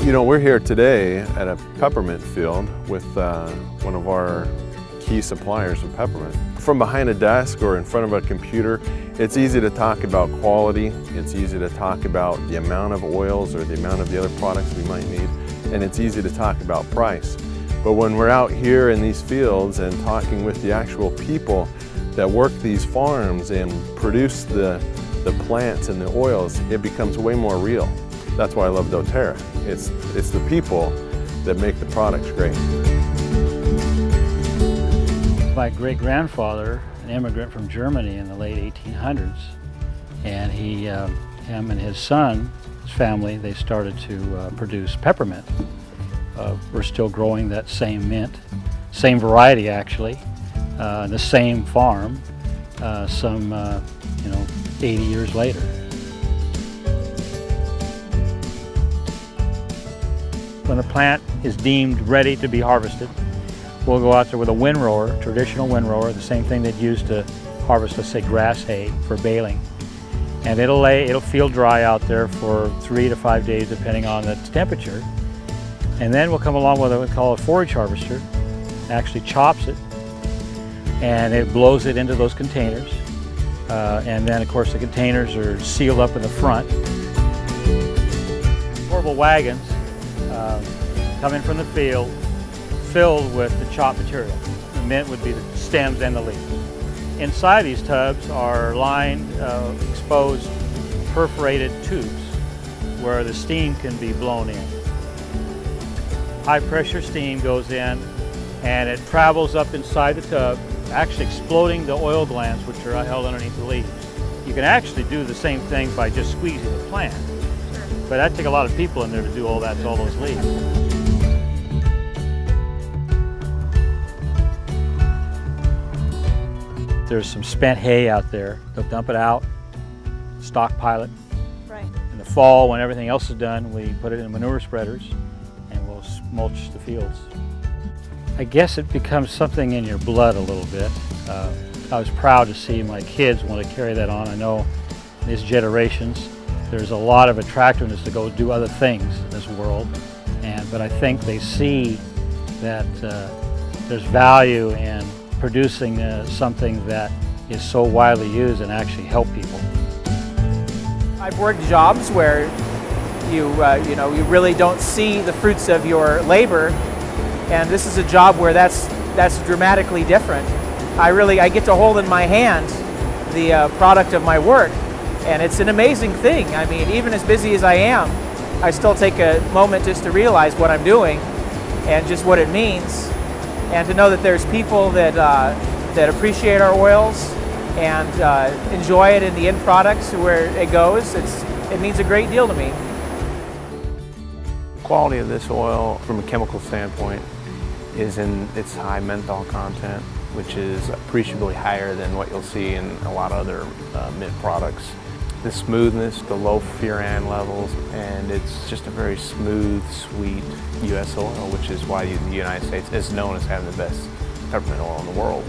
You know, we're here today at a peppermint field with one of our key suppliers of peppermint. From behind a desk or in front of a computer, it's easy to talk about quality. It's easy to talk about the amount of oils or the amount of the other products we might need. And it's easy to talk about price. But when we're out here in these fields and talking with the actual people that work these farms and produce the plants and the oils, it becomes way more real. That's why I love doTERRA. It's the people that make the products great. My great-grandfather, an immigrant from Germany in the late 1800s, and him and his son, his family, they started to produce peppermint. We're still growing that same mint, same variety actually, the same farm, some 80 years later. When the plant is deemed ready to be harvested, we'll go out there with a windrower, traditional windrower, the same thing they'd use to harvest, let's say, grass hay for baling. And it'll field dry out there for 3 to 5 days depending on the temperature. And then we'll come along with what we call a forage harvester, actually chops it, and it blows it into those containers. And then, of course, the containers are sealed up in the front. Portable wagons come in from the field, filled with the chopped material. The mint would be the stems and the leaves. Inside these tubs are lined, exposed, perforated tubes where the steam can be blown in. High pressure steam goes in and it travels up inside the tub, actually exploding the oil glands which are held underneath the leaves. You can actually do the same thing by just squeezing the plant, but that'd take a lot of people in there to do all that to all those leaves. There's some spent hay out there. They'll dump it out, stockpile it. Right. In the fall, when everything else is done, we put it in manure spreaders and we'll mulch the fields. I guess it becomes something in your blood a little bit. I was proud to see my kids want to carry that on. I know these generations, there's a lot of attractiveness to go do other things in this world, but I think they see that there's value in producing something that is so widely used and actually help people. I've worked jobs where you really don't see the fruits of your labor, and this is a job where that's dramatically different. I get to hold in my hand the product of my work, and it's an amazing thing. I mean, even as busy as I am, I still take a moment just to realize what I'm doing and just what it means. And to know that there's people that appreciate our oils and enjoy it in the end products where it goes, it means a great deal to me. The quality of this oil from a chemical standpoint is in its high menthol content, which is appreciably higher than what you'll see in a lot of other mint products. The smoothness, the low furan levels, and it's just a very smooth, sweet U.S. oil, which is why the United States is known as having the best peppermint oil in the world.